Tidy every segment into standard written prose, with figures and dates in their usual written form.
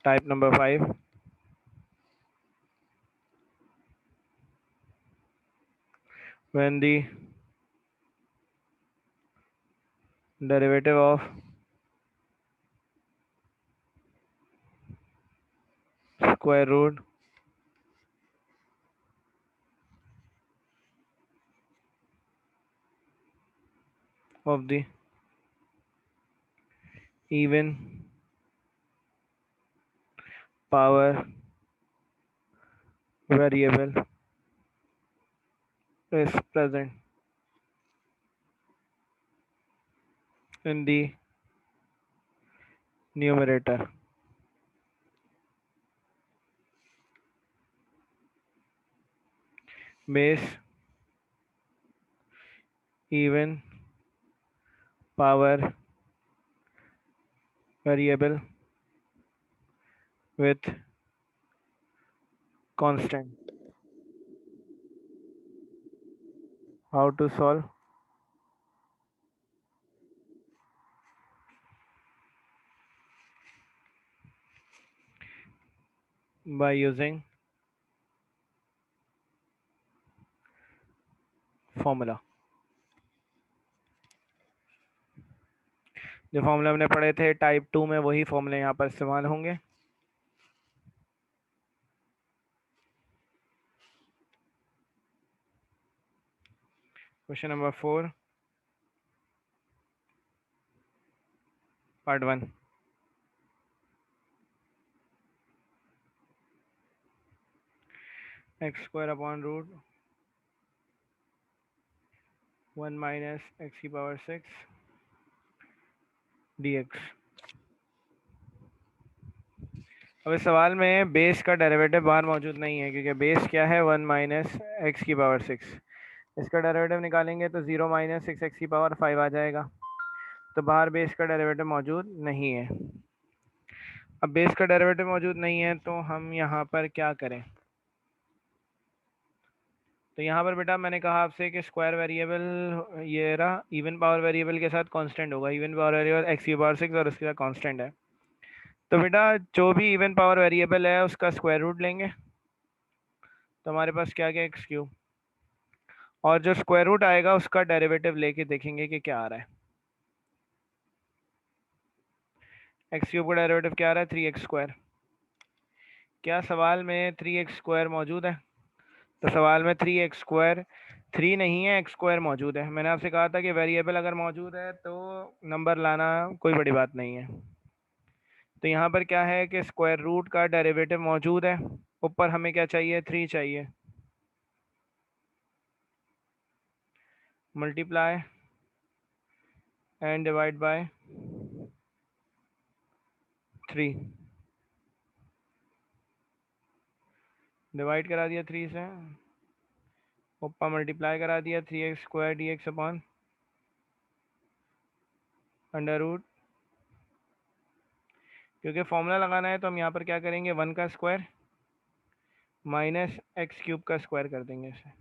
Type number 5. When the derivative of square root of the even power variable is present in the numerator. Base even power variable with constant. How to solve? By using formula. जो formula हमने पढ़े थे type 2 में वही फॉर्मूले यहाँ पर इस्तेमाल होंगे. Question number 4 part 1. x square upon root 1 minus x की पावर 6 dx. अब इस सवाल में बेस का डेरिवेटिव बाहर मौजूद नहीं है क्योंकि बेस क्या है 1 माइनस एक्स की पावर 6. इसका डेरिवेटिव निकालेंगे तो 0 माइनस 6 एक्स की पावर 5 आ जाएगा. तो बाहर बेस का डेरिवेटिव मौजूद नहीं है. अब बेस का डेरिवेटिव मौजूद नहीं है तो हम यहाँ पर क्या करें. तो यहाँ पर बेटा मैंने कहा आपसे कि स्क्वायर वेरिएबल ये रहा इवन पावर वेरिएबल के साथ कांस्टेंट होगा. इवन पावर वेरिएबल एक्स की पावर 6 और उसके साथ कांस्टेंट है. तो बेटा जो भी इवन पावर वेरिएबल है उसका स्क्वायर रूट लेंगे. तो हमारे पास क्या क्या एक्स क्यूब और जो स्क्वायर रूट आएगा उसका डेरिवेटिव लेके देखेंगे कि क्या आ रहा है. एक्स क्यूब का डेरिवेटिव क्या आ रहा है 3x स्क्वायर. क्या सवाल में 3x स्क्वायर मौजूद है. तो सवाल में 3x स्क्वायर 3 नहीं है x स्क्वायर मौजूद है. मैंने आपसे कहा था कि वेरिएबल अगर मौजूद है तो नंबर लाना कोई बड़ी बात नहीं है. तो यहाँ पर क्या है कि स्क्वायर रूट का डेरिवेटिव मौजूद है. ऊपर हमें क्या चाहिए 3 चाहिए. Multiply and divide by 3. Divide करा दिया 3 से. ऊपर मल्टीप्लाई करा दिया 3x square d x upon under root. क्योंकि फॉर्मूला लगाना है तो हम यहाँ पर क्या करेंगे 1 का स्क्वायर माइनस एक्स क्यूब का स्क्वायर कर देंगे इसे.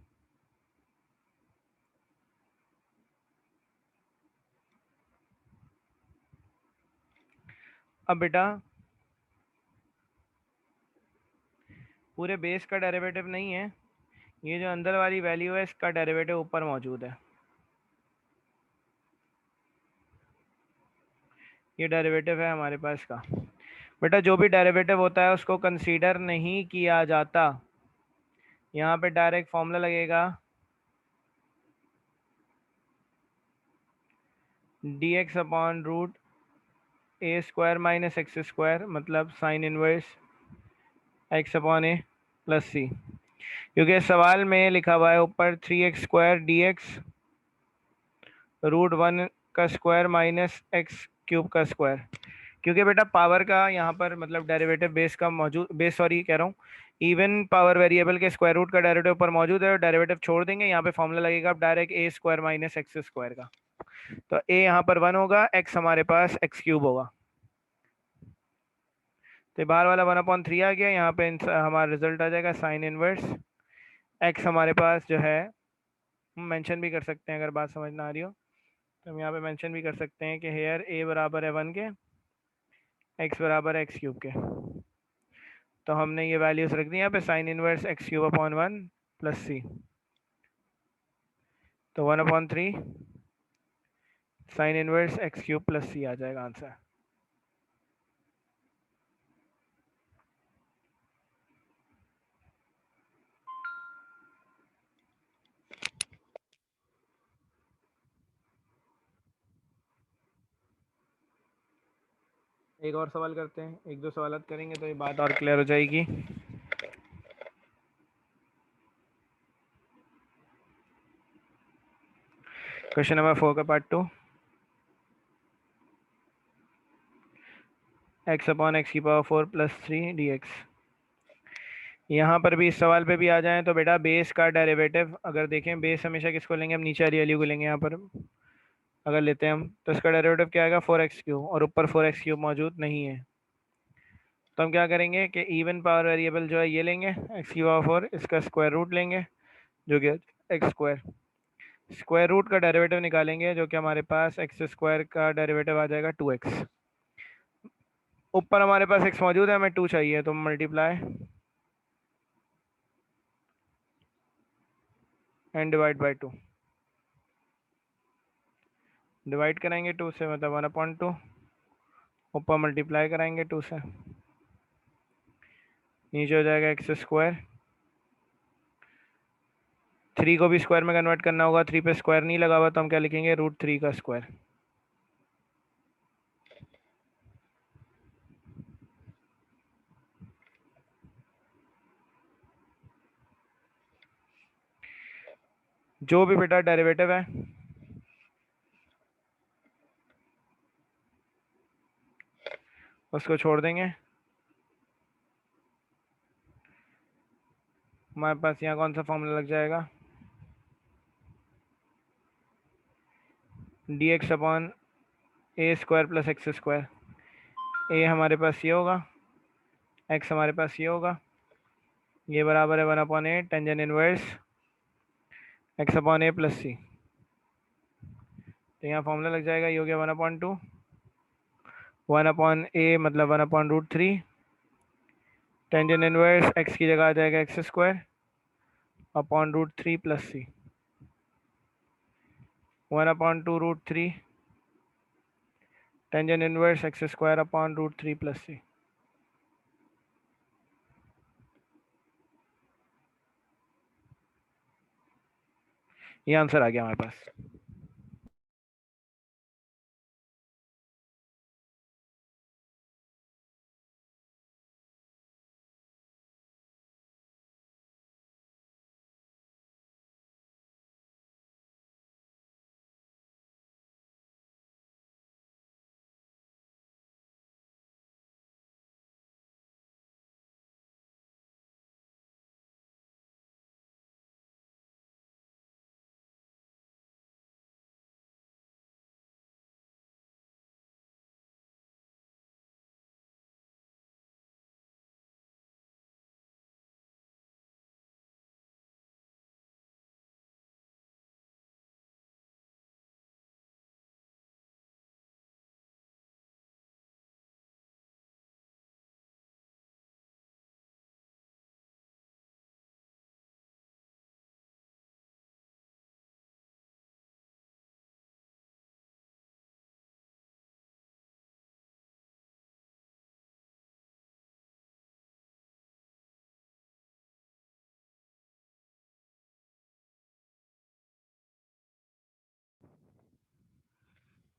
अब बेटा पूरे बेस का डेरिवेटिव नहीं है. ये जो अंदर वाली वैल्यू है इसका डेरिवेटिव ऊपर मौजूद है. ये डेरिवेटिव है हमारे पास का. बेटा जो भी डेरिवेटिव होता है उसको कंसीडर नहीं किया जाता. यहाँ पे डायरेक्ट फॉर्मूला लगेगा डी एक्स अपॉन रूट ए स्क्वायर माइनस एक्स स्क्वायर मतलब sign inverse x upon a plus सी. क्योंकि सवाल में लिखा हुआ है ऊपर 3x square d x root 1 का स्क्वायर माइनस एक्स क्यूब का स्क्वायर. क्योंकि बेटा पावर का यहाँ पर मतलब डेरिवेटिव बेस का मौजूद बेस सॉरी कह रहा हूँ इवन पावर वेरिएबल के स्क्वायर रूट का डेरिवेटिव ऊपर मौजूद है. और डेरिवेटिव छोड़ देंगे यहाँ पे फॉर्मूला लगेगा डायरेक्ट ए स्क्वायर माइनस एक्स स्क्वायर का. तो ए यहाँ पर 1 होगा एक्स हमारे पास एक्स क्यूब होगा. तो बाहर वाला 1/3 आ गया. यहाँ पे हमारा रिजल्ट आ जाएगा साइन इनवर्स एक्स हमारे पास जो है हम मेंशन भी कर सकते हैं अगर बात समझ ना आ रही हो तो हम यहाँ पे मेंशन भी कर सकते हैं कि हेयर ए बराबर है 1 के एक्स बराबर है एक्स क्यूब के. तो हमने ये वैल्यूज रख दी यहाँ पे, sine inverse x cube upon 1 plus c, तो 1/3 sine inverse x cube plus c आ जाएगा आंसर। एक और सवाल करते हैं, एक दो सवाल करेंगे तो ये बात और क्लियर हो जाएगी। क्वेश्चन नंबर 4 का पार्ट 2, एक्स अपॉन एक्स की पावर 4 प्लस 3 डी एक्स। यहाँ पर भी इस सवाल पे भी आ जाएं तो बेटा बेस का डेरिवेटिव अगर देखें, बेस हमेशा किसको लेंगे, हम नीचे वाली वैल्यू को लेंगे। यहाँ पर अगर लेते हैं हम तो इसका डेरिवेटिव क्या आएगा, 4x3, और ऊपर 4x3 मौजूद नहीं है। तो हम क्या करेंगे कि इवन पावर वेरिएबल जो है ये लेंगे, एक्स की पावर 4, इसका स्क्वायर रूट लेंगे जो कि एक्स स्क्वायर, स्क्वायर रूट का डेरिवेटिव निकालेंगे जो कि हमारे पास एक्स स्क्वायर का डेरिवेटिव आ जाएगा 2x। ऊपर हमारे पास x मौजूद है, हमें 2 चाहिए, तो multiply and divide by 2, divide कराएंगे 2 से मतलब 1/2, ऊपर मल्टीप्लाई कराएंगे 2 से, नीचे हो जाएगा एक्स स्क्वायर। 3 को भी स्क्वायर में कन्वर्ट करना होगा, 3 पे स्क्वायर नहीं लगा हुआ तो हम क्या लिखेंगे, √3 का स्क्वायर। जो भी बेटा डेरिवेटिव है उसको छोड़ देंगे। हमारे पास यहाँ कौन सा फॉर्मूला लग जाएगा, डी एक्स अपॉन ए स्क्वायर प्लस एक्स स्क्वायर। ए हमारे पास ये होगा, एक्स हमारे पास ये होगा, ये बराबर है 1/8 tangent inverse x upon a plus c. तो यहाँ फॉर्मूला लग जाएगा, ये हो गया 1/2, 1/a मतलब 1/√3, टेंजेंट इनवर्स एक्स की जगह आ जाएगा x square upon √3 plus c, 1/2√3 tangent inverse x square upon √3 plus c. ये आंसर आ गया हमारे पास।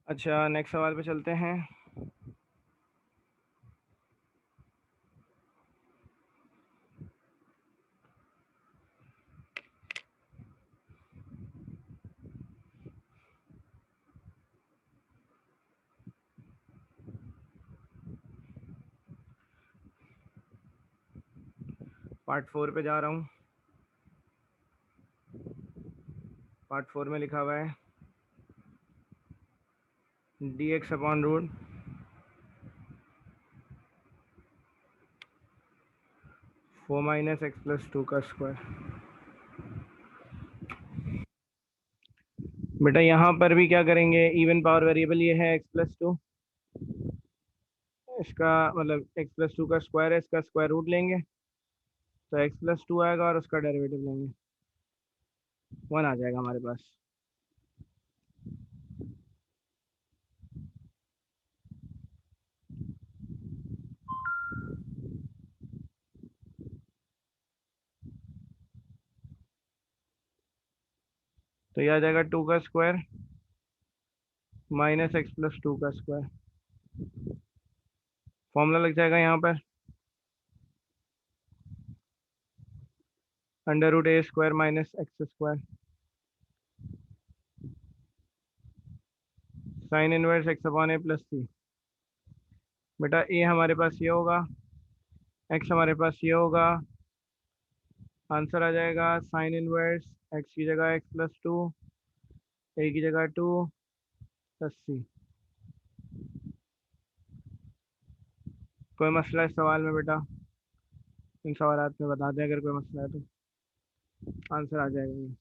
अच्छा नेक्स्ट सवाल पे चलते हैं। पार्ट 4 पे जा रहा हूँ। पार्ट 4 में लिखा हुआ है d x upon root 4 minus x plus 2 का स्क्वायर। बेटा यहाँ पर भी क्या करेंगे, इवन पावर वेरिएबल ये है एक्स प्लस 2, इसका मतलब x+2 का स्क्वायर है, इसका स्क्वायर रूट लेंगे तो x+2 आएगा और उसका डेरिवेटिव लेंगे, 1 आ जाएगा हमारे पास। तो ये आ जाएगा 2 का स्क्वायर माइनस x+2 का स्क्वायर। फॉर्मूला लग जाएगा यहाँ पर √a² minus x² sine inverse x/a+c। बेटा ए हमारे पास ये होगा, x हमारे पास ये होगा, आंसर आ जाएगा साइन इनवर्स x की जगह x+2, ए की जगह 2 प्लस सी। कोई मसला इस सवाल में बेटा? इन सवाल में बता दें अगर कोई मसला है तो, आंसर आ जाएगा ये।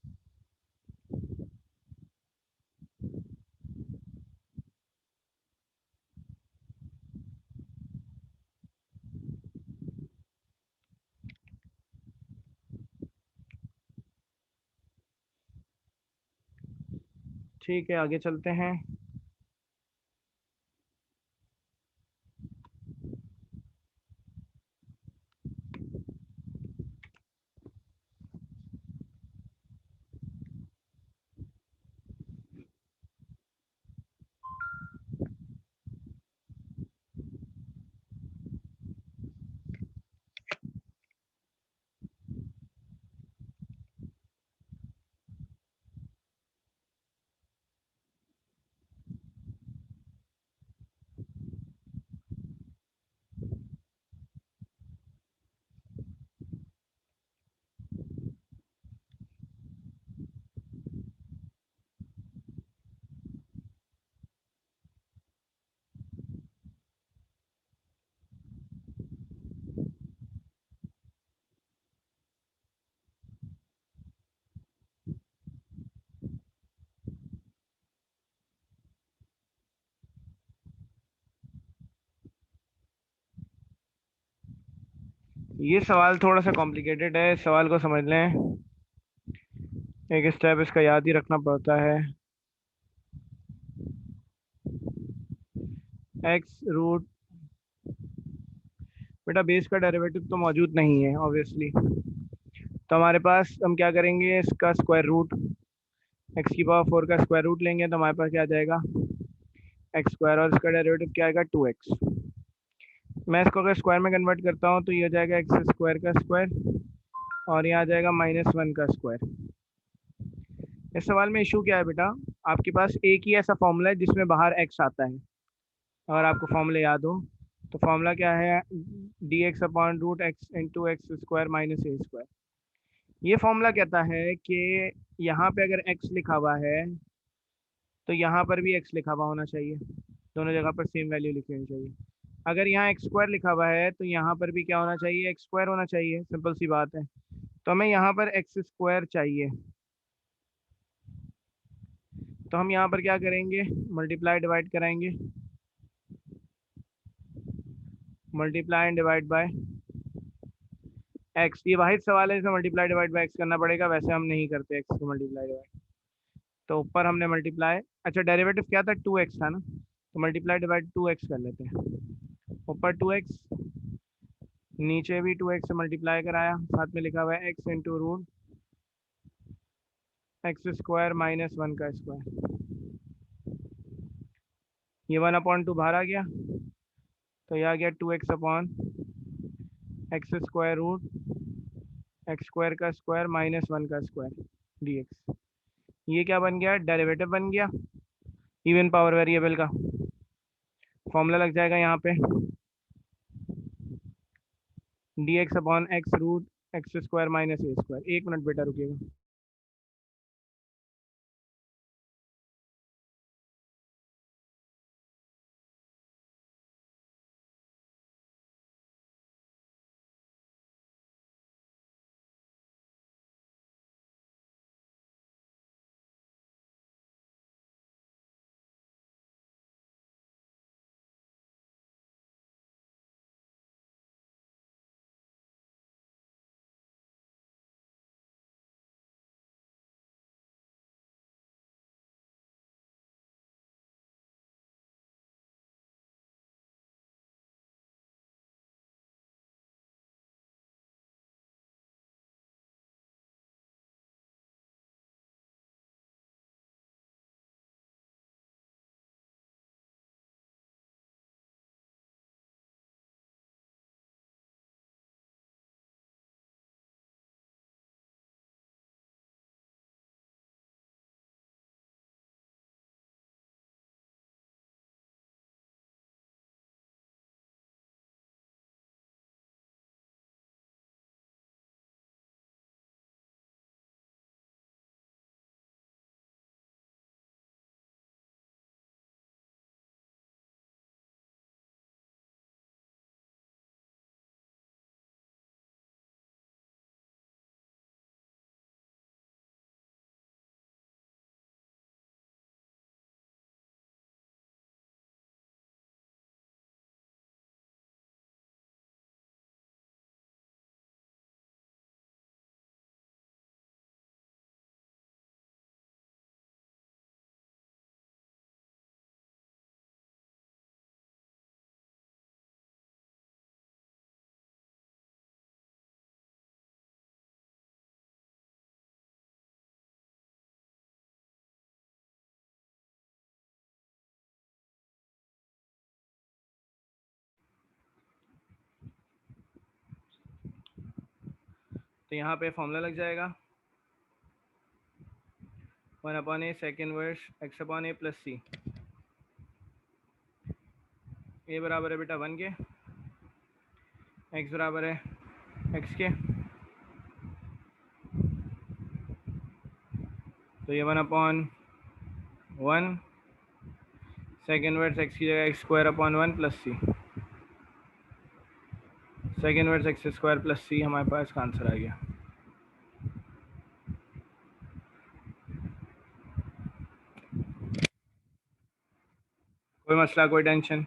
ठीक है, आगे चलते हैं। ये सवाल थोड़ा सा कॉम्प्लिकेटेड है, इस सवाल को समझ लें। एक स्टेप इसका याद ही रखना पड़ता है। एक्स रूट, बेटा बेस का डेरिवेटिव तो मौजूद नहीं है ऑब्वियसली, तो हमारे पास हम क्या करेंगे, इसका स्क्वायर रूट, x⁴ का स्क्वायर रूट लेंगे तो हमारे पास क्या आ जाएगा x² और इसका डेरिवेटिव क्या आएगा 2x। मैं इसको अगर स्क्वायर में कन्वर्ट करता हूँ तो ये हो जाएगा x² का स्क्वायर और यहाँ आ जाएगा -1 का स्क्वायर। इस सवाल में इशू क्या है बेटा, आपके पास एक ही ऐसा फॉर्मूला है जिसमें बाहर x आता है, अगर आपको फॉर्मूला याद हो तो फॉर्मूला क्या है, dx/√x माइनस a²। ये फॉर्मूला कहता है कि यहाँ पे अगर x लिखा हुआ है तो यहाँ पर भी x लिखा हुआ होना चाहिए, दोनों जगह पर सेम वैल्यू लिखी होनी चाहिए। अगर यहाँ x² लिखा हुआ है तो यहाँ पर भी क्या होना चाहिए, x² होना चाहिए, सिंपल सी बात है। तो हमें यहाँ पर x² चाहिए, तो हम यहाँ पर क्या करेंगे, मल्टीप्लाई डिवाइड कराएंगे, multiply and divide bye x. ये वाहिद सवाल है जिसमें मल्टीप्लाई डिवाइड बाय एक्स करना पड़ेगा, वैसे हम नहीं करते एक्स को मल्टीप्लाई डिवाइड। तो ऊपर हमने मल्टीप्लाई, अच्छा डेरिवेटिव क्या था 2x था ना, तो मल्टीप्लाई डिवाइड 2x कर लेते हैं। ऊपर 2x, नीचे भी 2x से मल्टीप्लाई कराया, साथ में लिखा हुआ है x × माइनस 1 का स्क्वायर। ये 1/2 बाहर आ गया, तो ये आ गया 2x/x² का स्क्वायर -1 का स्क्वायर dx। ये क्या बन गया, डेरिवेटिव बन गया इवन पावर वेरिएबल का। फॉर्मूला लग जाएगा यहाँ पे dx/x√x² माइनस a²। एक मिनट बेटा रुकिएगा। तो यहाँ पे फॉर्मूला लग जाएगा 1/a sec inverse x upon a plus c. a बराबर है बेटा 1 के, x बराबर है x के, तो ये 1/1 सेक इनवर्स x की जगह x square upon 1 plus c. Sec inverse x square plus c हमारे पास का आंसर आ गया। कोई मसला, कोई टेंशन?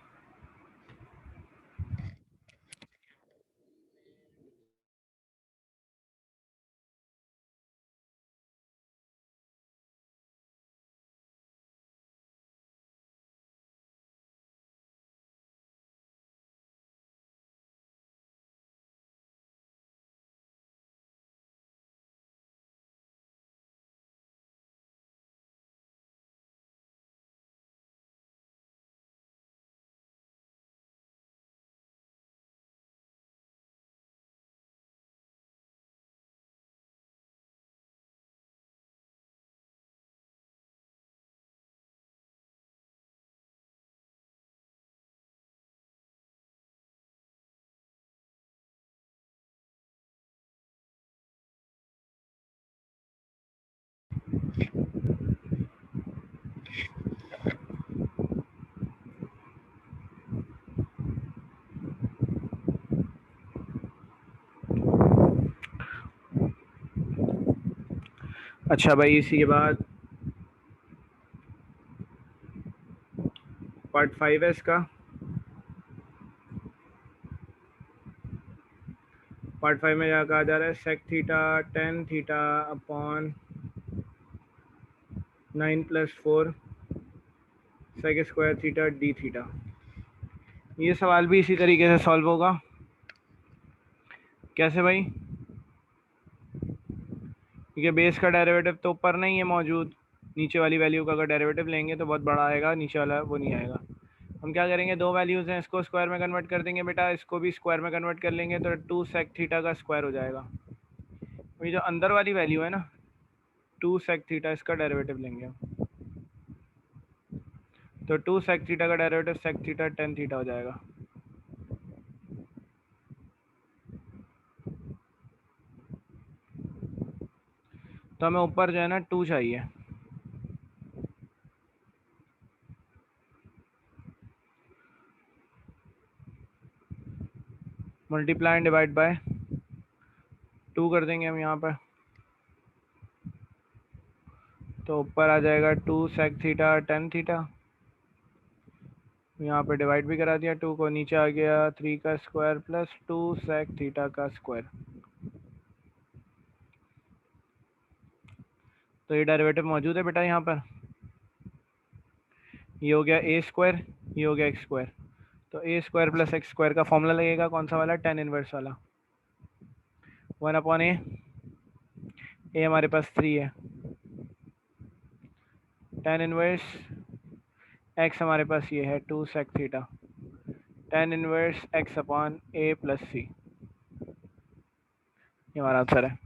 अच्छा भाई, इसी के बाद पार्ट 5 है इसका। पार्ट 5 में क्या कहा जा रहा है, sec theta tan theta upon 9 + 4 sec square theta d theta. ये सवाल भी इसी तरीके से सॉल्व होगा। कैसे भाई? क्योंकि बेस का डेरिवेटिव तो ऊपर नहीं है मौजूद, नीचे वाली वैल्यू का अगर डेरिवेटिव लेंगे तो बहुत बड़ा आएगा, नीचे वाला वो नहीं आएगा। हम क्या करेंगे, दो वैल्यूज़ हैं, इसको स्क्वायर में कन्वर्ट कर देंगे बेटा, इसको भी स्क्वायर में कन्वर्ट कर लेंगे तो 2 सेक थीटा का स्क्वायर हो जाएगा। ये जो अंदर वाली वैल्यू है ना 2 सेक थीटा, इसका डेरिवेटिव लेंगे हम, तो 2 सेक थीटा का derivative sec theta tan theta हो जाएगा। तो हमें ऊपर जो है ना 2 चाहिए, मल्टीप्लाई एंड डिवाइड बाय 2 कर देंगे हम यहाँ पर, तो ऊपर आ जाएगा 2 सेक थीटा टेन थीटा, यहाँ पे डिवाइड भी करा दिया 2 को, नीचे आ गया 3 का स्क्वायर प्लस 2 सेक थीटा का स्क्वायर। तो ये डेरिवेटिव मौजूद है बेटा यहाँ पर, ये हो गया ए स्क्वायर, ये हो गया एक्स स्क्वायर, तो ए स्क्वायर प्लस एक्स स्क्वायर का फॉर्मूला लगेगा कौन सा वाला, टेन इनवर्स वाला। 1/a, ए हमारे पास 3 है, टेन इनवर्स एक्स हमारे पास ये है 2 sec theta, tan inverse x upon a plus c, ये हमारा आंसर है।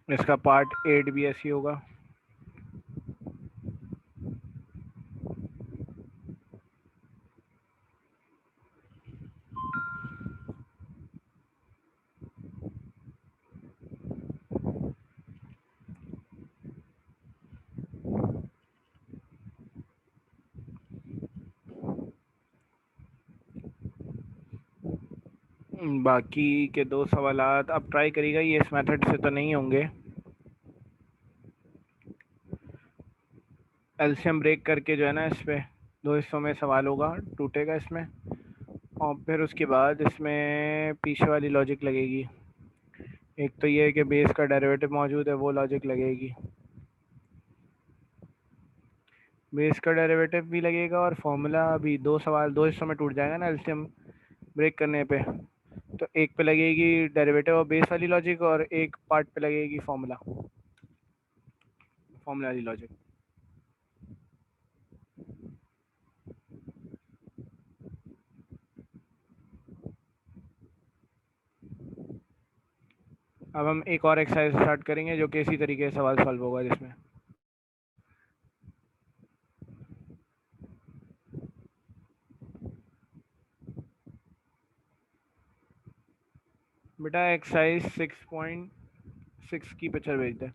इसका पार्ट 8 भी ऐसी होगा। बाकी के 2 सवालात अब ट्राई करिएगा, ये इस मेथड से तो नहीं होंगे। एलसीएम ब्रेक करके जो है ना, इस पे 2 हिस्सों में सवाल होगा, टूटेगा इसमें, और फिर उसके बाद इसमें पीछे वाली लॉजिक लगेगी। एक तो ये है कि बेस का डेरिवेटिव मौजूद है, वो लॉजिक लगेगी। बेस का डेरिवेटिव भी लगेगा और फॉर्मूला भी। 2 सवाल 2 हिस्सों में टूट जाएगा ना एलसीएम ब्रेक करने पे। तो एक पे लगेगी डेरिवेटिव और बेस वाली लॉजिक, और एक पार्ट पे लगेगी फॉर्मूला वाली लॉजिक। अब हम एक और एक्सरसाइज स्टार्ट करेंगे जो कि इसी तरीके से सवाल सॉल्व होगा, जिसमें बेटा एक्सरसाइज 6.6 की पिक्चर भेज दे।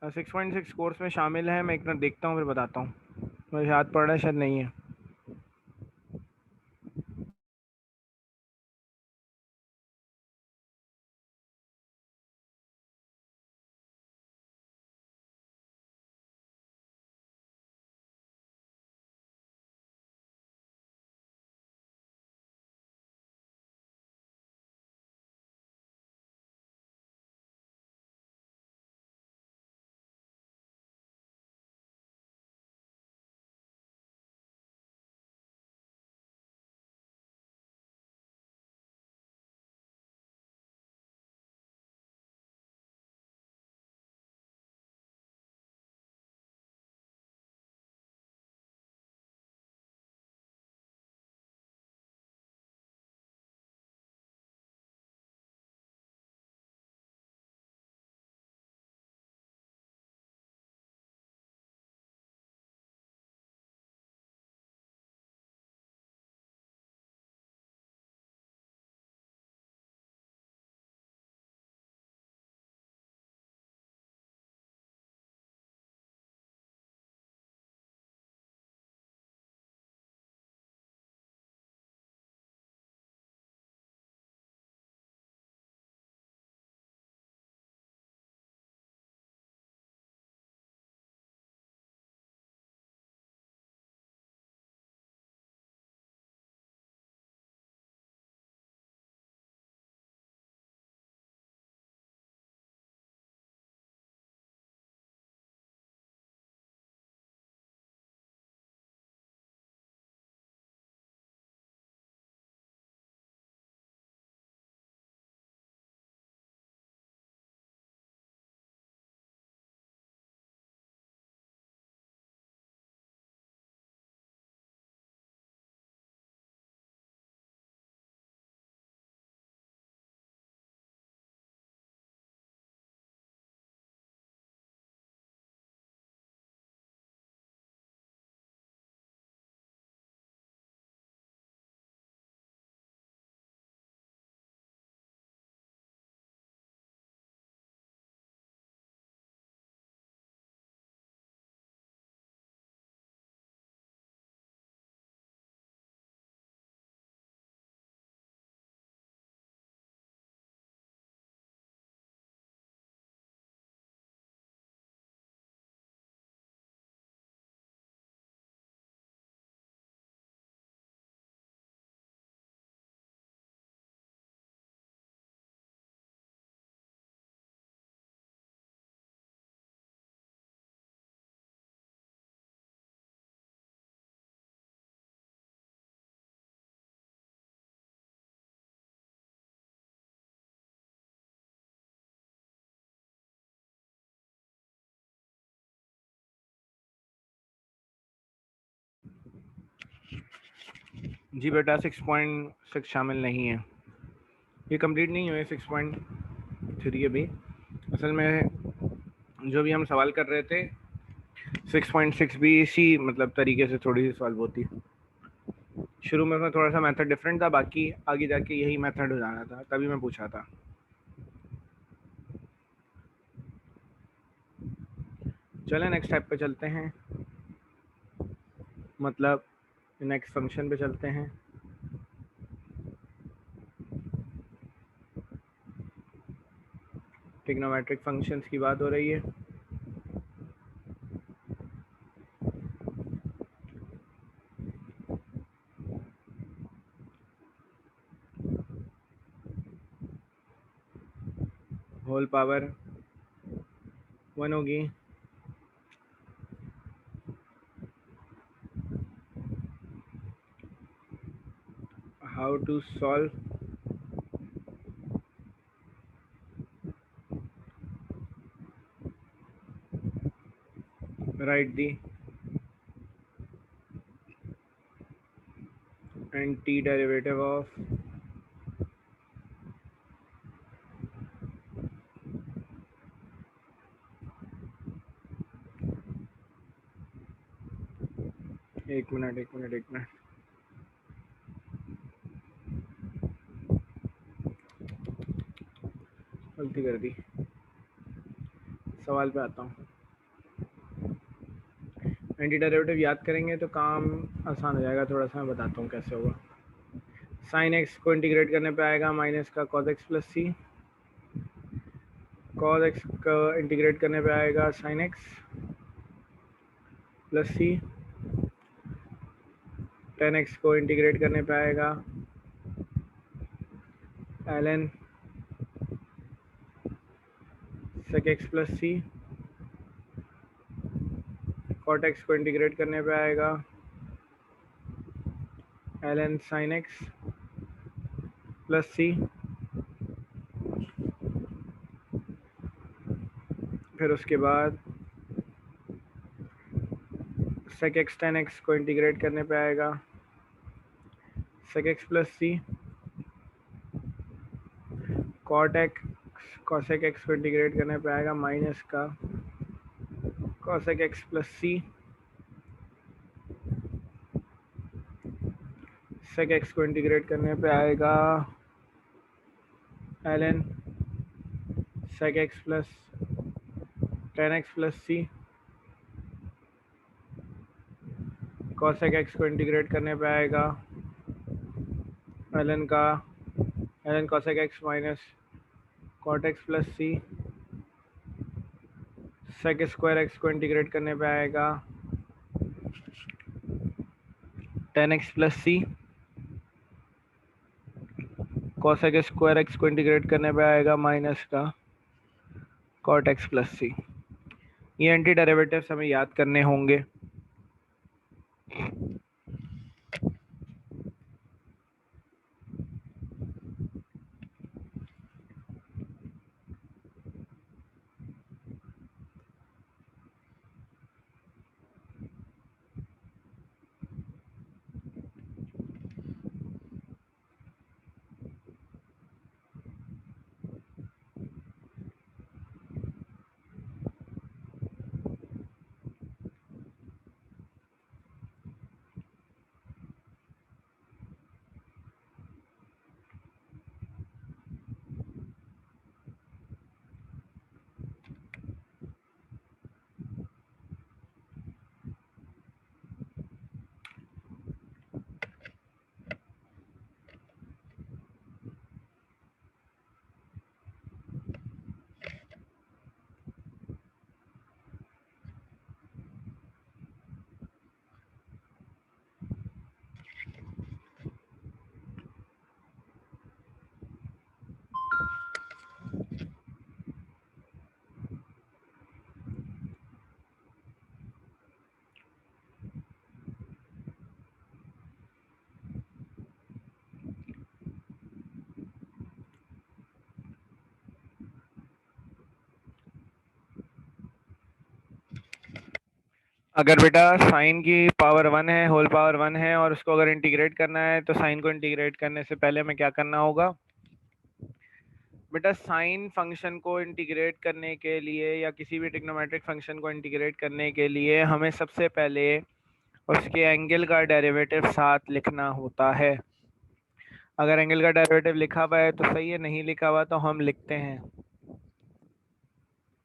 हाँ, 6.6 कोर्स में शामिल है। मैं एक मिनट देखता हूँ, फिर बताता हूँ। मुझे याद पड़ रहा है, शायद नहीं है। जी बेटा 6.6 शामिल नहीं है, ये कंप्लीट नहीं हुए 6.3 अभी। असल में जो भी हम सवाल कर रहे थे 6.6 भी इसी मतलब तरीके से थोड़ी सी सॉल्व होती शुरू में थोड़ा सा मेथड डिफरेंट था, बाकी आगे जाके यही मेथड हो जाना था, तभी मैं पूछा था। चलें नेक्स्ट स्टेप पे चलते हैं, मतलब नेक्स्ट फंक्शन पे चलते हैं। ट्रिग्नोमेट्रिक फंक्शंस की बात हो रही है। होल पावर 1 होगी। How to solve write the anti derivative of एक मिनट गलती कर दी, सवाल पे आता हूँ। एंटी डेरिवेटिव याद करेंगे तो काम आसान हो जाएगा, थोड़ा सा मैं बताता हूँ कैसे होगा। साइन एक्स को इंटीग्रेट करने पे आएगा माइनस का cos x plus c, cos x का इंटीग्रेट करने पे आएगा sine x plus c, tan x को इंटीग्रेट करने पे आएगा l n sec x plus c, cot x को इंटीग्रेट करने पे आएगा l n sine x plus c, फिर उसके बाद सेक एक्स टेन एक्स को इंटीग्रेट करने पे आएगा sec x plus c, cot x cosec x को इंटीग्रेट करने पे आएगा माइनस का cosec x plus c, sec x को इंटीग्रेट करने पे आएगा l n sec x plus tan x plus c, cosec x को इंटीग्रेट करने पे आएगा l n cosec x minus cot x plus c, sec square x को integrate करने पे आएगा tan x plus c, cosec square x को integrate करने पे आएगा माइनस का कॉट एक्स प्लस सी। ये एंटी डेरिवेटिव्स हमें याद करने होंगे। अगर बेटा साइन की पावर 1 है, होल पावर 1 है, और उसको अगर इंटीग्रेट करना है तो साइन को इंटीग्रेट करने से पहले हमें क्या करना होगा बेटा? साइन फंक्शन को इंटीग्रेट करने के लिए या किसी भी ट्रिग्नोमेट्रिक फंक्शन को इंटीग्रेट करने के लिए हमें सबसे पहले उसके एंगल का डेरिवेटिव साथ लिखना होता है। अगर एंगल का डेरिवेटिव लिखा हुआ है तो सही है, नहीं लिखा हुआ तो हम लिखते हैं।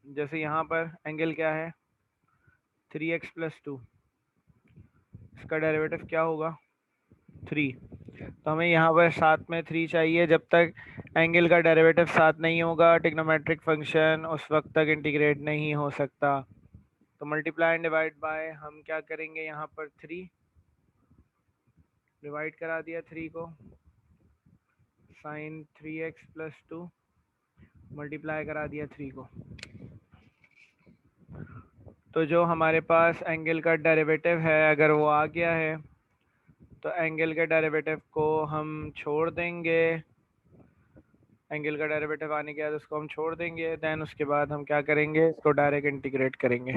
जैसे यहाँ पर एंगल क्या है 3x + 2, इसका डेरिवेटिव क्या होगा 3। तो हमें यहाँ पर साथ में 3 चाहिए। जब तक एंगल का डेरिवेटिव साथ नहीं होगा ट्रिग्नोमेट्रिक फंक्शन उस वक्त तक इंटीग्रेट नहीं हो सकता। तो मल्टीप्लाई एंड डिवाइड बाय हम क्या करेंगे, यहाँ पर 3 डिवाइड करा दिया 3 को, साइन 3x + 2 मल्टीप्लाई करा दिया 3 को। तो जो हमारे पास एंगल का डेरिवेटिव है अगर वो आ गया है तो एंगल के डेरिवेटिव को हम छोड़ देंगे। एंगल का डेरिवेटिव आने के बाद उसको हम छोड़ देंगे। देन उसके बाद हम क्या करेंगे, इसको डायरेक्ट इंटीग्रेट करेंगे।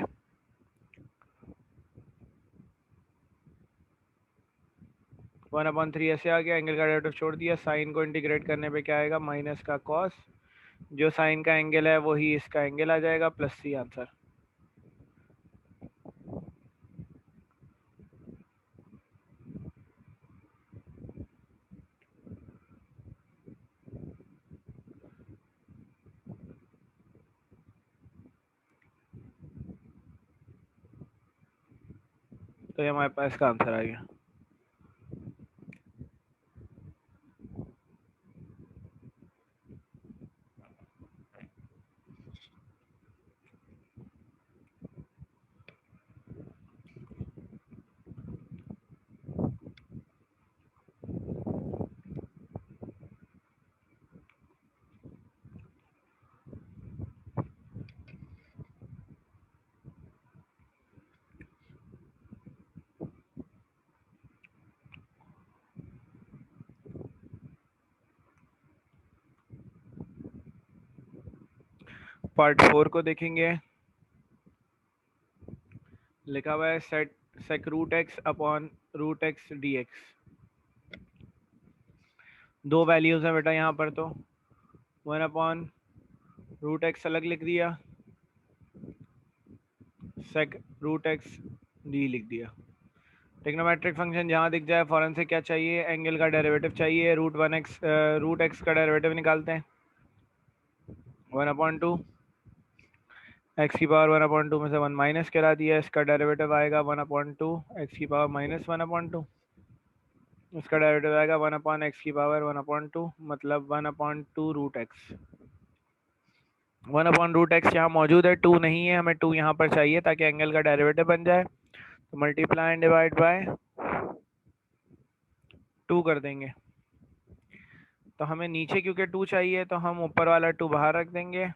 1/3 ऐसे आ गया, एंगल का डेरिवेटिव छोड़ दिया, साइन को इंटीग्रेट करने पे क्या आएगा माइनस का कॉस, जो साइन का एंगल है वही इसका एंगल आ जाएगा, +c आंसर। तो ये हमारे पास का आंसर आ गया। पार्ट 4 को देखेंगे। लिखा हुआ है sec √x upon √x dx। दो वैल्यूज हैं बेटा यहाँ पर, तो 1/√x अलग लिख दिया, sec √x d लिख दिया। ट्रिग्नोमेट्रिक फंक्शन जहाँ दिख जाए फौरन से क्या चाहिए, एंगल का डेरिवेटिव चाहिए। √x का डेरिवेटिव निकालते हैं। 1/2 x की पावर 1/2 में से 1 माइनस करा दिया, इसका डेरिवेटिव आएगा 1/2 x की पावर -1/2। इसका डेरिवेटिव आएगा 1/x की पावर 1/2 मतलब 1/2√x। 1/√x यहाँ मौजूद है, 2 नहीं है, हमें 2 यहाँ पर चाहिए ताकि एंगल का डेरिवेटिव बन जाए। तो मल्टीप्लाई एंड डिवाइड बाय 2 कर देंगे। तो हमें नीचे क्योंकि 2 चाहिए तो हम ऊपर वाला 2 बाहर रख देंगे,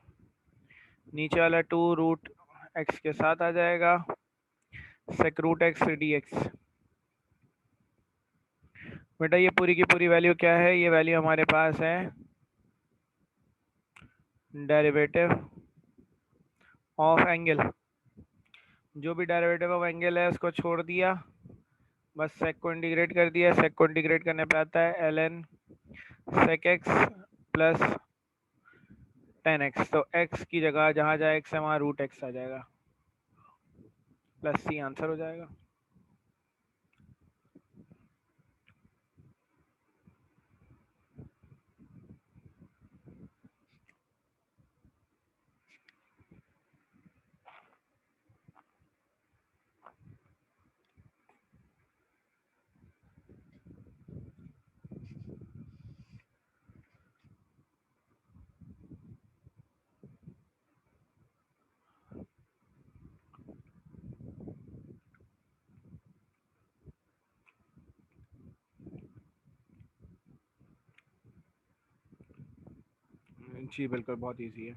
नीचे वाला 2 √x के साथ आ जाएगा, sec √x dx। बेटा ये पूरी की पूरी वैल्यू क्या है, ये वैल्यू हमारे पास है डेरिवेटिव ऑफ एंगल। जो भी डेरिवेटिव ऑफ एंगल है उसको छोड़ दिया, बस सेक को इंटीग्रेट कर दिया। सेक को इंटीग्रेट करने पे आता है ln sec x plus tan x। तो x की जगह जहाँ जाए x है वहाँ √x आ जाएगा, +c आंसर हो जाएगा। जी बिल्कुल, बहुत इजी है।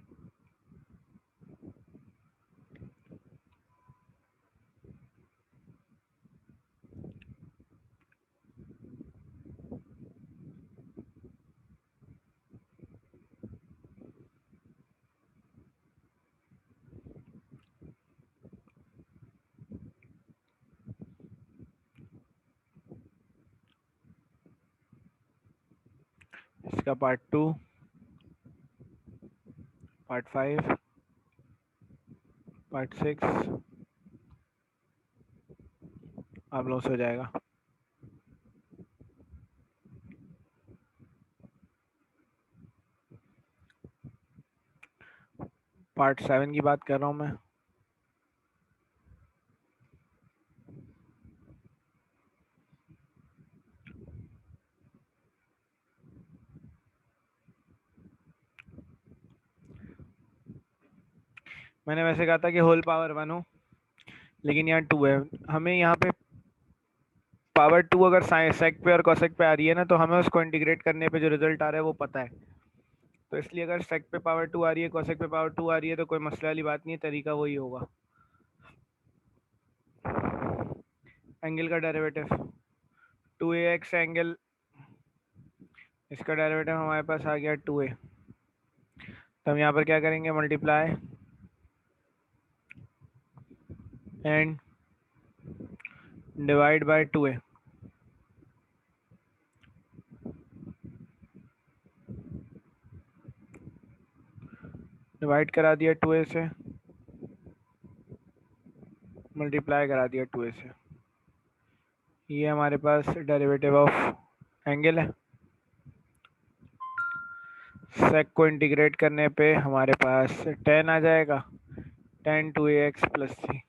इसका पार्ट 2, पार्ट 5, पार्ट 6 आप लोगों से हो जाएगा। पार्ट 7 की बात कर रहा हूँ मैं। मैंने वैसे कहा था कि होल पावर 1 हो, लेकिन यहाँ 2 है। हमें यहाँ पे पावर 2 अगर सेक पे और कोसेक पे आ रही है ना, तो हमें उसको इंटीग्रेट करने पे जो रिजल्ट आ रहा है वो पता है। तो इसलिए अगर सेक पे पावर 2 आ रही है, कोसेक पे पावर 2 आ रही है, तो कोई मसले वाली बात नहीं है, तरीका वही होगा। एंगल का डेरिवेटिव 2ax एंगल, इसका डेरिवेटिव हमारे पास आ गया 2a। तो हम यहाँ पर क्या करेंगे, multiply and divide bye 2a। Divide करा दिया 2a से, मल्टीप्लाई करा दिया 2a से। ये हमारे पास डेरिवेटिव ऑफ एंगल है। सेक को इंटीग्रेट करने पे हमारे पास 10 आ जाएगा, 10 2ax प्लस c।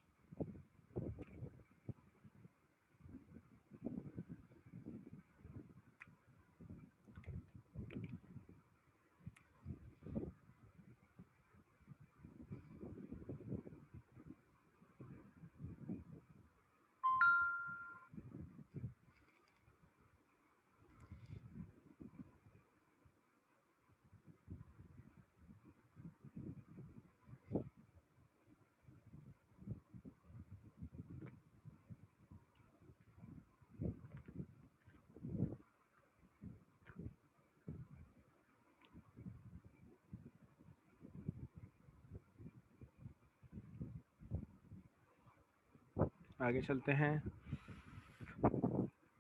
आगे चलते हैं,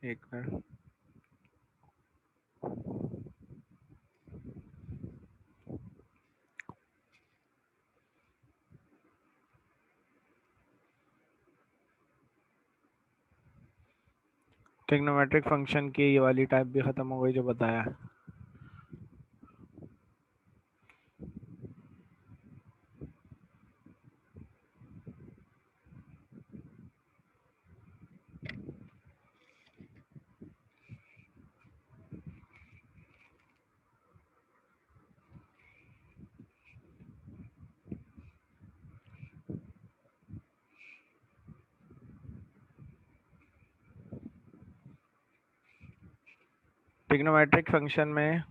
एक मिनट। ट्रिग्नोमेट्रिक फंक्शन की ये वाली टाइप भी खत्म हो गई जो बताया। ट्रिग्नोमेट्रिक फंक्शन में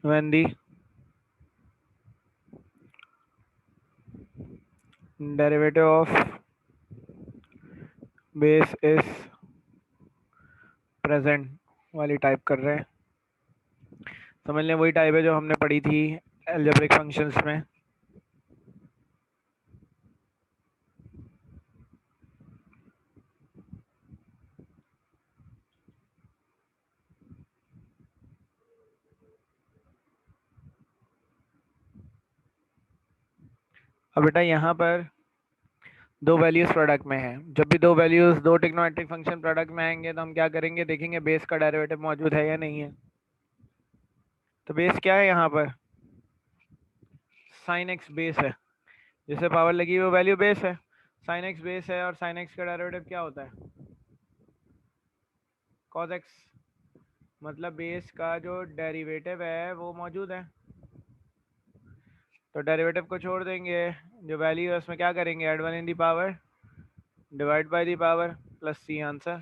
when the derivative of base is present वाली टाइप कर रहे हैं। समझ लें वही टाइप है जो हमने पढ़ी थी अलजेब्रिक फंक्शंस में। अब बेटा यहाँ पर दो वैल्यूज प्रोडक्ट में है। जब भी दो वैल्यूज दो ट्रिग्नोमेट्रिक फंक्शन प्रोडक्ट में आएंगे तो हम क्या करेंगे, देखेंगे बेस का डेरिवेटिव मौजूद है या नहीं है। तो बेस क्या है यहाँ पर, साइन एक्स बेस है, जिसे पावर लगी वो वैल्यू बेस है। साइन एक्स बेस है और साइन एक्स का डेरिवेटिव क्या होता है, कॉस एक्स। मतलब बेस का जो डेरिवेटिव है वो मौजूद है, तो डेरिवेटिव को छोड़ देंगे, जो वैल्यू है उसमें क्या करेंगे, add 1 in the power divide by the power plus c answer.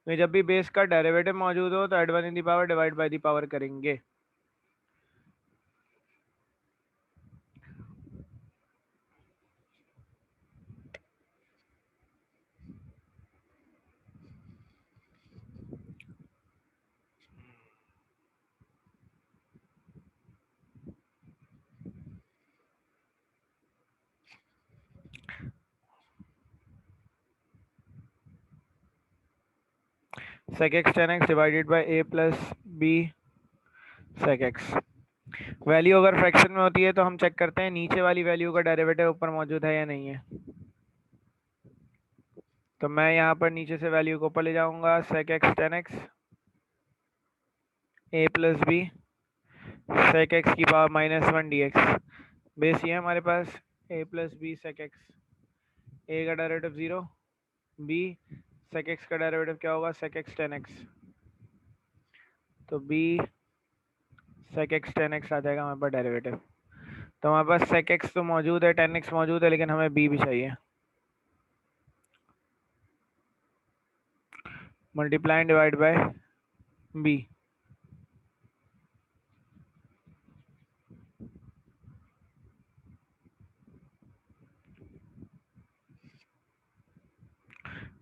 तो जब भी बेस का डेरिवेटिव मौजूद हो तो add 1 in the power divide by the power करेंगे। sec x tan x divided by a plus b sec x. Value अगर fraction में होती है तो हम चेक करते हैं नीचे वाली वैल्यू का डेरिवेटिव ऊपर मौजूद है या नहीं है। तो मैं यहाँ पर नीचे से वैल्यू को ऊपर ले जाऊंगा, sec x tan x a plus b sec x की power minus one d x. बेस ये है हमारे पास, a plus b sec x, a का derivative zero, b sec x का डेरिवेटिव क्या होगा, सेक एक्स टेन एक्स। तो b sec x tan x आ जाएगा हमारे पास डेरिवेटिव। तो हमारे पास सेक एक्स तो मौजूद है, टेन एक्स मौजूद है, लेकिन हमें बी भी चाहिए। Multiply and divide by b.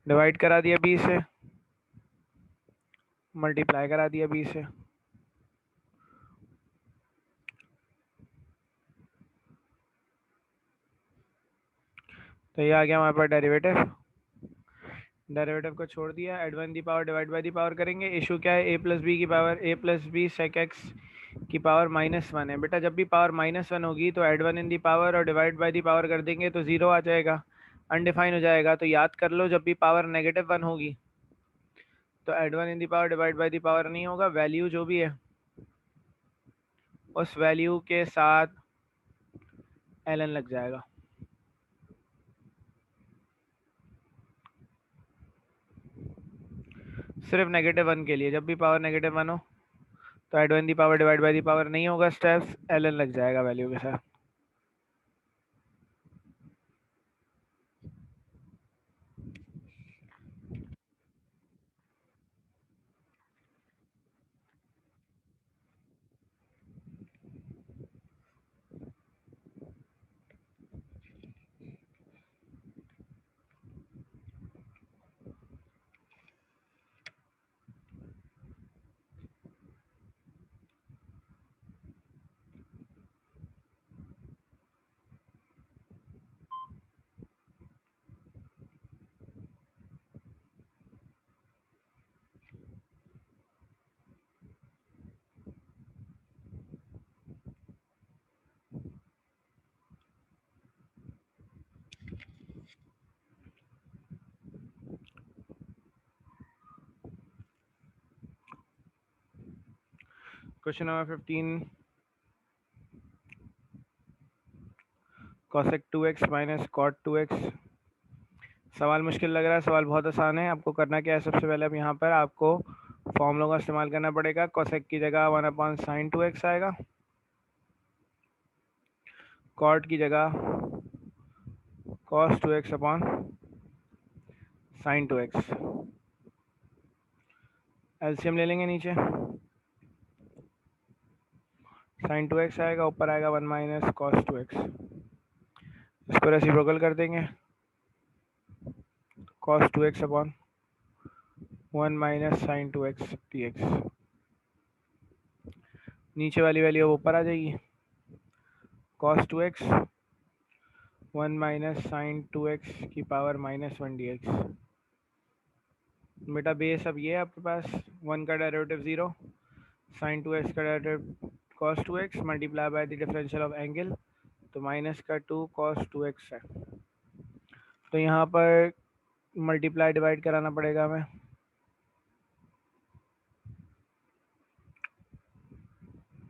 Divide करा दिया बी से, मल्टीप्लाई करा दिया बी से। तो ये आ गया हमारे पास डेरिवेटिव। डेरिवेटिव को छोड़ दिया, add one the power divide by the power करेंगे। इशू क्या है, ए प्लस बी की power, a plus b sec x की पावर माइनस वन है। बेटा जब भी पावर माइनस वन होगी तो add one in the power और डिवाइड बाई दी पावर कर देंगे तो जीरो आ जाएगा, अनडिफाइन हो जाएगा। तो याद कर लो, जब भी पावर नेगेटिव वन होगी तो add one in the power divide by the power नहीं होगा, वैल्यू जो भी है उस वैल्यू के साथ एल एन लग जाएगा। सिर्फ नेगेटिव वन के लिए, जब भी पावर नेगेटिव वन हो तो add one the power divide by the power नहीं होगा, स्टेप्स एल एन लग जाएगा वैल्यू के साथ। Question number 15, cosec 2x minus cot 2x। सवाल मुश्किल लग रहा है, सवाल बहुत आसान है। आपको करना क्या है, सबसे पहले अब यहाँ पर आपको फॉर्मूलों का इस्तेमाल करना पड़ेगा। cosec की जगह 1/sin 2x आएगा, cot की जगह cos 2x upon sin 2x। LCM ले लेंगे, नीचे sin 2x आएगा, ऊपर आएगा 1 माइनस cos 2x। इसको रेसिप्रोकल कर देंगे, cos 2x upon 1 minus sin 2x dx। नीचे वाली वैल्यू अब ऊपर आ जाएगी, cos 2x 1 minus sin 2x की पावर माइनस वन dx। बेटा बेस अब ये है आपके पास, 1 का डेरिवेटिव 0, sin 2x का derivative cos 2x multiply by the differential of angle, तो माइनस का 2 cos 2x है। तो यहाँ पर मल्टीप्लाई डिवाइड कराना पड़ेगा हमें,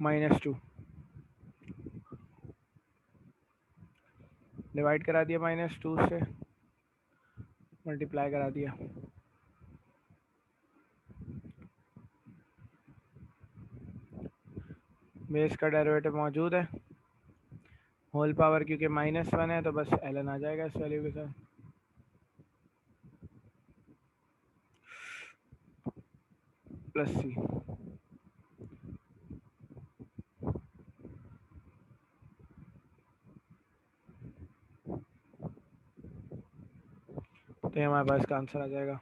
-2 डिवाइड करा दिया, -2 से मल्टीप्लाई करा दिया। बेस का डेरिवेटिव मौजूद है, होल पावर क्योंकि -1 है तो बस ln आ जाएगा इस वैल्यू के साथ, प्लस c। तो ये हमारे पास का आंसर आ जाएगा।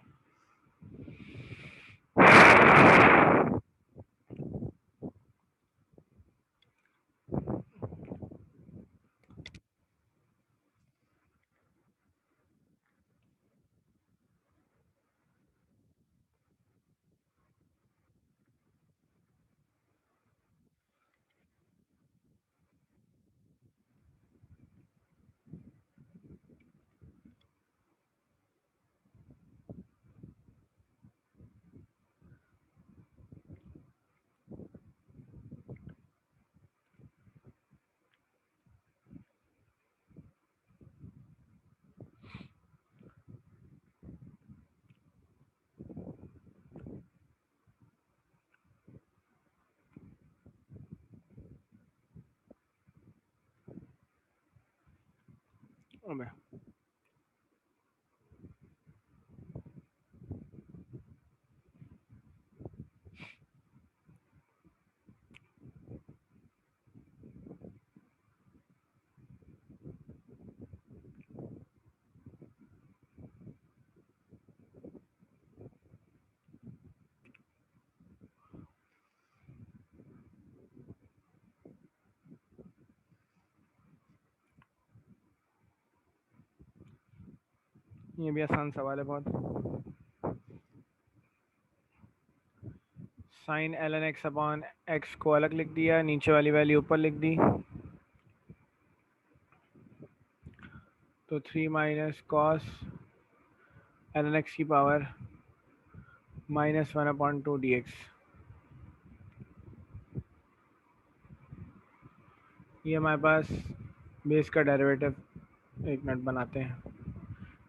अबे ये भी आसान सवाल है बहुत। Sine ln x upon x को अलग लिख दिया, नीचे वाली वैल्यू ऊपर लिख दी, तो 3 माइनस कॉस ln x की पावर -1/2 dx। ये हमारे पास बेस का डेरिवेटिव, एक मिनट बनाते हैं।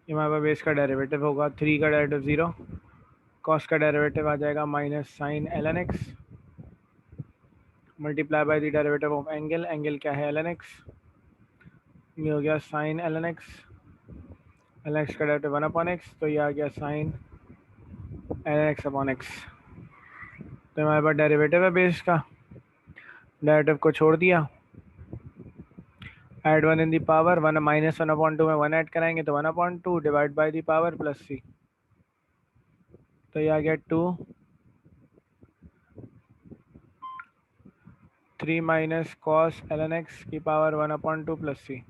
ये हमारे पास बेस का डेरिवेटिव होगा, 3 का डेरिवेटिव 0, कॉस का डेरिवेटिव आ जाएगा minus sine ln x multiply by the derivative of angle, angle क्या है ln x, ये हो गया sine ln x, ln x का डेरिवेटिव 1/x, तो ये आ गया sine ln x upon x। तो हमारे पास डेरिवेटिव है बेस का, डेरिवेटिव को छोड़ दिया, ऐड 1 इन दी पावर, 1 -1/2 में 1 ऐड कराएंगे तो 1/2 divide by the power plus c, तो ये आ गया 2 3 माइनस कॉस ln x की power 1/2 plus c।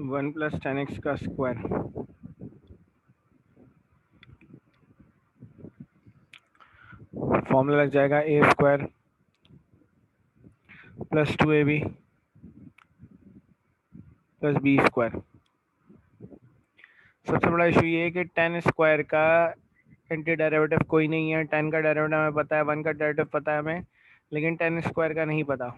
One plus 10x का स्क्वायर, फॉर्मूला लग जाएगा ए स्क्वायर प्लस 2ab प्लस बी स्क्वायर। सबसे बड़ा इशू ये है कि 10 स्क्वायर का एंटी डेरिवेटिव कोई नहीं है। 10 का डेरिवेटिव हमें पता है, 1 का डेरिवेटिव पता है हमें, लेकिन 10 स्क्वायर का नहीं पता।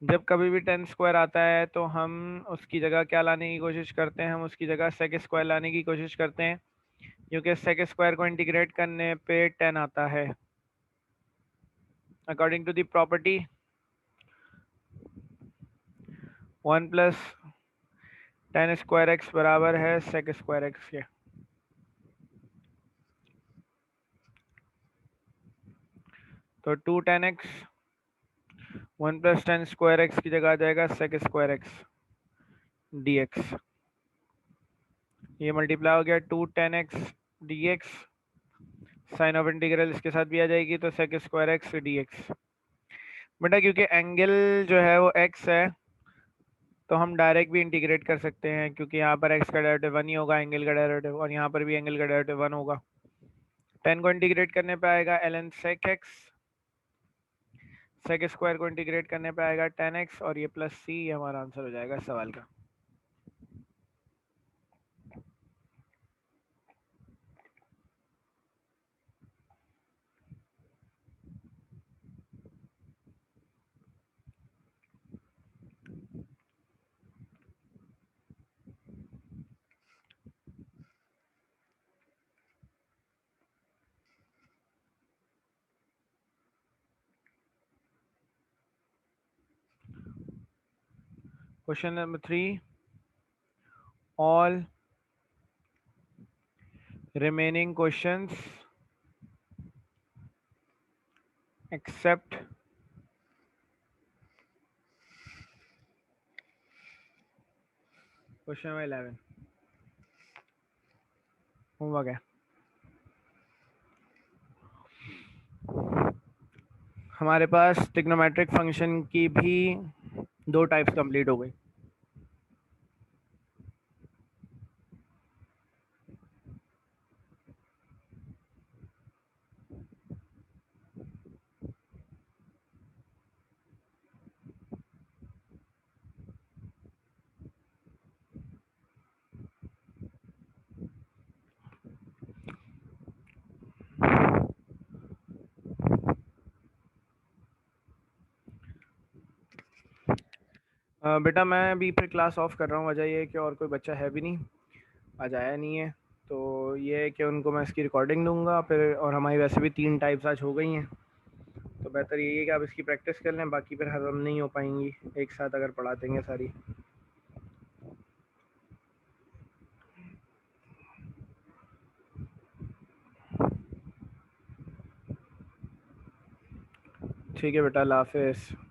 जब कभी भी 10 स्क्वायर आता है तो हम उसकी जगह क्या लाने की कोशिश करते हैं, हम उसकी जगह सेक स्क्वायर लाने की कोशिश करते हैं, क्योंकि सेक स्क्वायर को इंटीग्रेट करने पे 10 आता है। According to the property 1 plus 10 square x बराबर है सेक स्क्वायर एक्स के। तो 2 10x 1 प्लस 10 स्क्वायर एक्स की जगह आ जाएगा सेक स्क्वायर एक्स dx। ये मल्टीप्लाई हो गया 2 10x dx, sign of integral इसके साथ भी आ जाएगी, तो सेक स्क्वायर एक्स dx। बेटा क्योंकि एंगल जो है वो x है, तो हम डायरेक्ट भी इंटीग्रेट कर सकते हैं, क्योंकि यहाँ पर x का डेरिवेटिव 1 ही होगा एंगल का डेरिवेटिव, और यहाँ पर भी एंगल का डेरिवेटिव 1 होगा। 10 को इंटीग्रेट करने पे आएगा ln sec x, sec square को इंटीग्रेट करने पे आएगा 10x, और ये प्लस c, ये हमारा आंसर हो जाएगा सवाल का। Question number 3. All remaining questions except question number 11. Homework है। हमारे पास ट्रिग्नोमेट्रिक फंक्शन की भी 2 टाइप्स कंप्लीट हो गई। बेटा मैं अभी फिर क्लास ऑफ कर रहा हूँ, वजह ये है कि और कोई बच्चा है भी नहीं, आज आया नहीं है, तो ये है कि उनको मैं इसकी रिकॉर्डिंग दूंगा फिर, और हमारी वैसे भी 3 टाइप्स आज हो गई हैं, तो बेहतर यही है कि आप इसकी प्रैक्टिस कर लें, बाकी फिर हजम नहीं हो पाएंगी एक साथ अगर पढ़ा देंगे सारी। ठीक है बेटा, अल्लाह हाफिज़।